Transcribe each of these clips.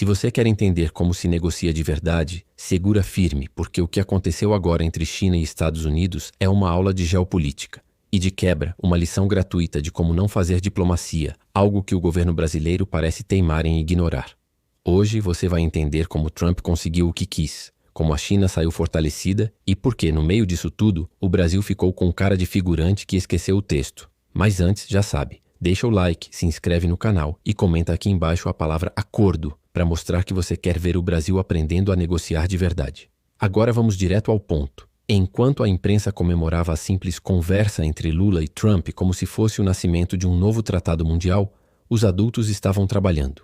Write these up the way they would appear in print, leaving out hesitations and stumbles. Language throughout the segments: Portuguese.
Se você quer entender como se negocia de verdade, segura firme, porque o que aconteceu agora entre China e Estados Unidos é uma aula de geopolítica. E de quebra, uma lição gratuita de como não fazer diplomacia, algo que o governo brasileiro parece teimar em ignorar. Hoje você vai entender como Trump conseguiu o que quis, como a China saiu fortalecida e por que, no meio disso tudo, o Brasil ficou com cara de figurante que esqueceu o texto. Mas antes, já sabe, deixa o like, se inscreve no canal e comenta aqui embaixo a palavra acordo para mostrar que você quer ver o Brasil aprendendo a negociar de verdade. Agora vamos direto ao ponto. Enquanto a imprensa comemorava a simples conversa entre Lula e Trump como se fosse o nascimento de um novo tratado mundial, os adultos estavam trabalhando.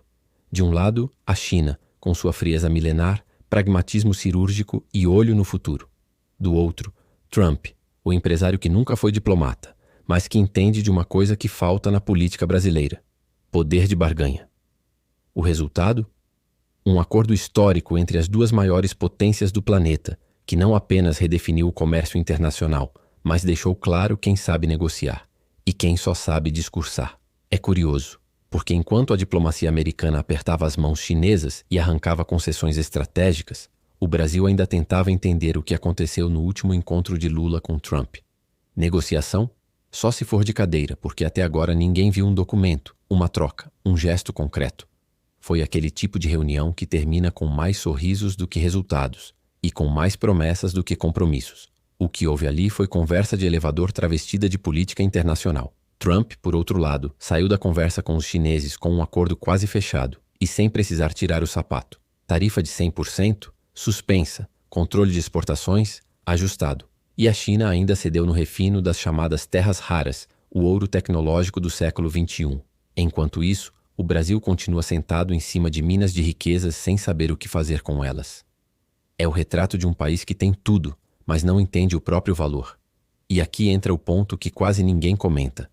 De um lado, a China, com sua frieza milenar, pragmatismo cirúrgico e olho no futuro. Do outro, Trump, o empresário que nunca foi diplomata, mas que entende de uma coisa que falta na política brasileira: poder de barganha. O resultado? Um acordo histórico entre as duas maiores potências do planeta, que não apenas redefiniu o comércio internacional, mas deixou claro quem sabe negociar e quem só sabe discursar. É curioso, porque enquanto a diplomacia americana apertava as mãos chinesas e arrancava concessões estratégicas, o Brasil ainda tentava entender o que aconteceu no último encontro de Lula com Trump. Negociação? Só se for de cadeira, porque até agora ninguém viu um documento, uma troca, um gesto concreto. Foi aquele tipo de reunião que termina com mais sorrisos do que resultados e com mais promessas do que compromissos. O que houve ali foi conversa de elevador travestida de política internacional. Trump, por outro lado, saiu da conversa com os chineses com um acordo quase fechado e sem precisar tirar o sapato. Tarifa de 100%, suspensa, controle de exportações, ajustado. E a China ainda cedeu no refino das chamadas terras raras, o ouro tecnológico do século XXI. Enquanto isso, o Brasil continua sentado em cima de minas de riquezas sem saber o que fazer com elas. É o retrato de um país que tem tudo, mas não entende o próprio valor. E aqui entra o ponto que quase ninguém comenta.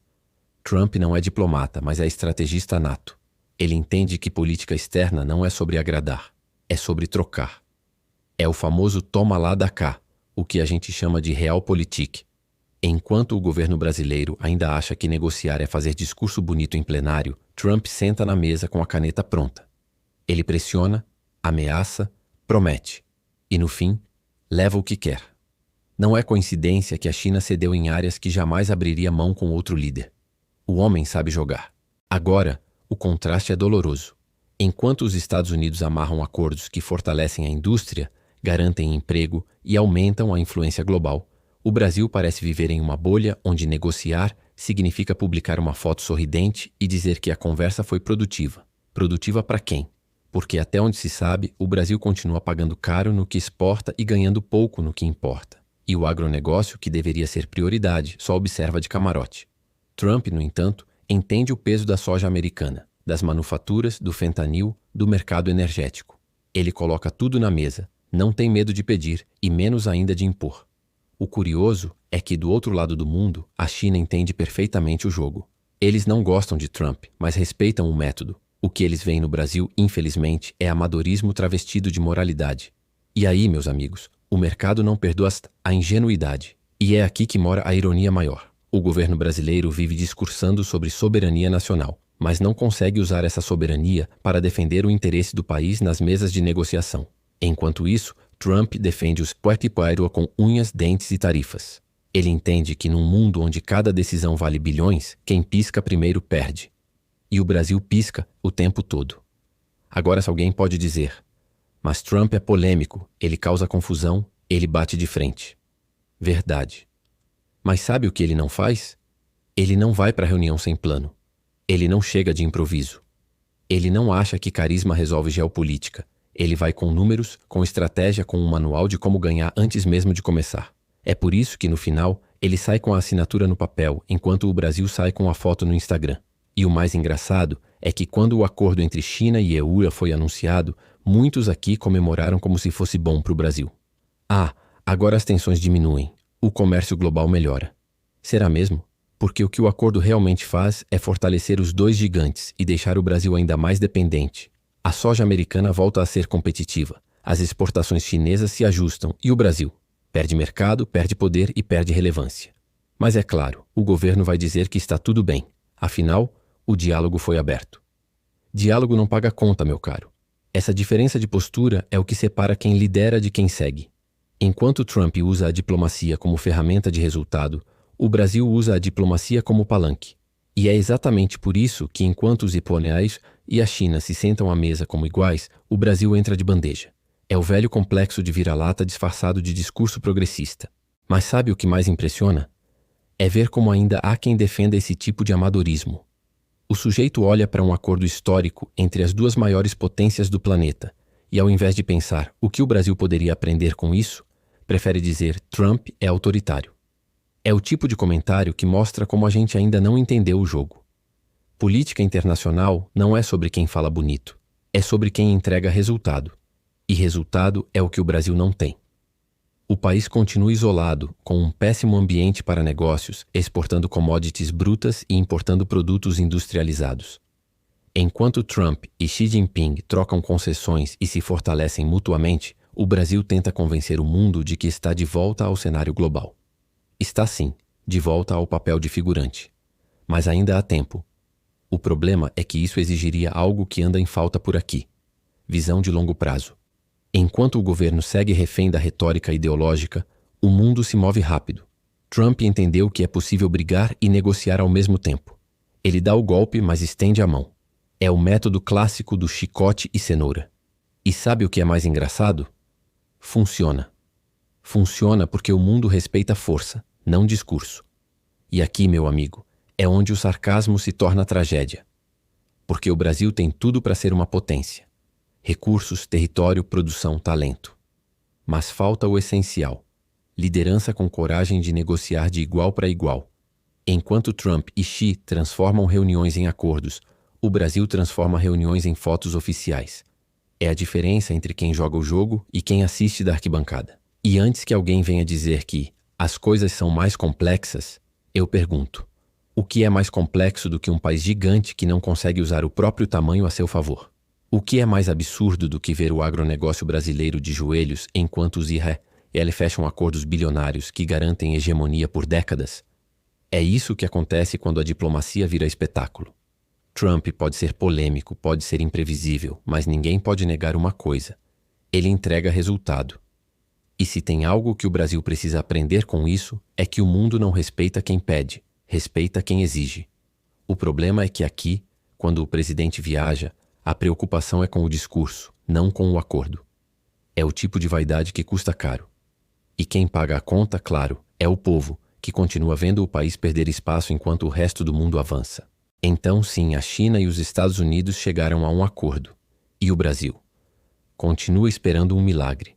Trump não é diplomata, mas é estrategista nato. Ele entende que política externa não é sobre agradar, é sobre trocar. É o famoso toma lá da cá, o que a gente chama de realpolitik. Enquanto o governo brasileiro ainda acha que negociar é fazer discurso bonito em plenário, Trump senta na mesa com a caneta pronta. Ele pressiona, ameaça, promete. E no fim, leva o que quer. Não é coincidência que a China cedeu em áreas que jamais abriria mão com outro líder. O homem sabe jogar. Agora, o contraste é doloroso. Enquanto os Estados Unidos amarram acordos que fortalecem a indústria, garantem emprego e aumentam a influência global, o Brasil parece viver em uma bolha onde negociar significa publicar uma foto sorridente e dizer que a conversa foi produtiva. Produtiva para quem? Porque até onde se sabe, o Brasil continua pagando caro no que exporta e ganhando pouco no que importa. E o agronegócio, que deveria ser prioridade, só observa de camarote. Trump, no entanto, entende o peso da soja americana, das manufaturas, do fentanil, do mercado energético. Ele coloca tudo na mesa, não tem medo de pedir e menos ainda de impor. O curioso é que, do outro lado do mundo, a China entende perfeitamente o jogo. Eles não gostam de Trump, mas respeitam o método. O que eles veem no Brasil, infelizmente, é amadorismo travestido de moralidade. E aí, meus amigos, o mercado não perdoa a ingenuidade. E é aqui que mora a ironia maior. O governo brasileiro vive discursando sobre soberania nacional, mas não consegue usar essa soberania para defender o interesse do país nas mesas de negociação. Enquanto isso, Trump defende os puerto com unhas, dentes e tarifas. Ele entende que num mundo onde cada decisão vale bilhões, quem pisca primeiro perde. E o Brasil pisca o tempo todo. Agora alguém pode dizer, mas Trump é polêmico, ele causa confusão, ele bate de frente. Verdade. Mas sabe o que ele não faz? Ele não vai para reunião sem plano. Ele não chega de improviso. Ele não acha que carisma resolve geopolítica. Ele vai com números, com estratégia, com um manual de como ganhar antes mesmo de começar. É por isso que, no final, ele sai com a assinatura no papel, enquanto o Brasil sai com a foto no Instagram. E o mais engraçado é que quando o acordo entre China e EU foi anunciado, muitos aqui comemoraram como se fosse bom para o Brasil. Ah, agora as tensões diminuem. O comércio global melhora. Será mesmo? Porque o que o acordo realmente faz é fortalecer os dois gigantes e deixar o Brasil ainda mais dependente. A soja americana volta a ser competitiva, as exportações chinesas se ajustam e o Brasil perde mercado, perde poder e perde relevância. Mas é claro, o governo vai dizer que está tudo bem. Afinal, o diálogo foi aberto. Diálogo não paga conta, meu caro. Essa diferença de postura é o que separa quem lidera de quem segue. Enquanto Trump usa a diplomacia como ferramenta de resultado, o Brasil usa a diplomacia como palanque. E é exatamente por isso que, enquanto os iponeais e a China se sentam à mesa como iguais, o Brasil entra de bandeja. É o velho complexo de vira-lata disfarçado de discurso progressista. Mas sabe o que mais impressiona? É ver como ainda há quem defenda esse tipo de amadorismo. O sujeito olha para um acordo histórico entre as duas maiores potências do planeta e, ao invés de pensar o que o Brasil poderia aprender com isso, prefere dizer Trump é autoritário. É o tipo de comentário que mostra como a gente ainda não entendeu o jogo. Política internacional não é sobre quem fala bonito, é sobre quem entrega resultado. E resultado é o que o Brasil não tem. O país continua isolado, com um péssimo ambiente para negócios, exportando commodities brutas e importando produtos industrializados. Enquanto Trump e Xi Jinping trocam concessões e se fortalecem mutuamente, o Brasil tenta convencer o mundo de que está de volta ao cenário global. Está sim, de volta ao papel de figurante. Mas ainda há tempo. O problema é que isso exigiria algo que anda em falta por aqui: visão de longo prazo. Enquanto o governo segue refém da retórica ideológica, o mundo se move rápido. Trump entendeu que é possível brigar e negociar ao mesmo tempo. Ele dá o golpe, mas estende a mão. É o método clássico do chicote e cenoura. E sabe o que é mais engraçado? Funciona. Funciona porque o mundo respeita força, não discurso. E aqui, meu amigo, é onde o sarcasmo se torna tragédia. Porque o Brasil tem tudo para ser uma potência. Recursos, território, produção, talento. Mas falta o essencial: liderança com coragem de negociar de igual para igual. Enquanto Trump e Xi transformam reuniões em acordos, o Brasil transforma reuniões em fotos oficiais. É a diferença entre quem joga o jogo e quem assiste da arquibancada. E antes que alguém venha dizer que as coisas são mais complexas, eu pergunto: o que é mais complexo do que um país gigante que não consegue usar o próprio tamanho a seu favor? O que é mais absurdo do que ver o agronegócio brasileiro de joelhos enquanto os Israel fecham acordos bilionários que garantem hegemonia por décadas? É isso que acontece quando a diplomacia vira espetáculo. Trump pode ser polêmico, pode ser imprevisível, mas ninguém pode negar uma coisa: ele entrega resultado. E se tem algo que o Brasil precisa aprender com isso, é que o mundo não respeita quem pede, respeita quem exige. O problema é que aqui, quando o presidente viaja, a preocupação é com o discurso, não com o acordo. É o tipo de vaidade que custa caro. E quem paga a conta, claro, é o povo, que continua vendo o país perder espaço enquanto o resto do mundo avança. Então, sim, a China e os Estados Unidos chegaram a um acordo. E o Brasil? Continua esperando um milagre.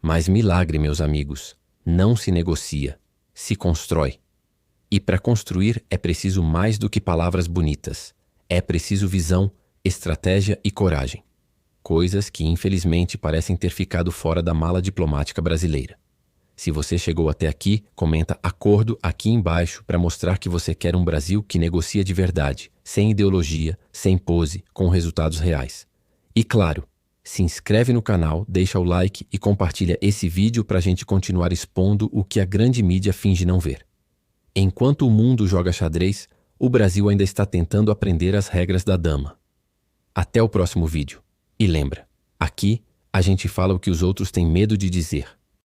Mas milagre, meus amigos, não se negocia, se constrói. E para construir é preciso mais do que palavras bonitas. É preciso visão, estratégia e coragem. Coisas que, infelizmente, parecem ter ficado fora da mala diplomática brasileira. Se você chegou até aqui, comenta acordo aqui embaixo para mostrar que você quer um Brasil que negocia de verdade, sem ideologia, sem pose, com resultados reais. E claro, se inscreve no canal, deixa o like e compartilha esse vídeo para a gente continuar expondo o que a grande mídia finge não ver. Enquanto o mundo joga xadrez, o Brasil ainda está tentando aprender as regras da dama. Até o próximo vídeo. E lembra, aqui a gente fala o que os outros têm medo de dizer.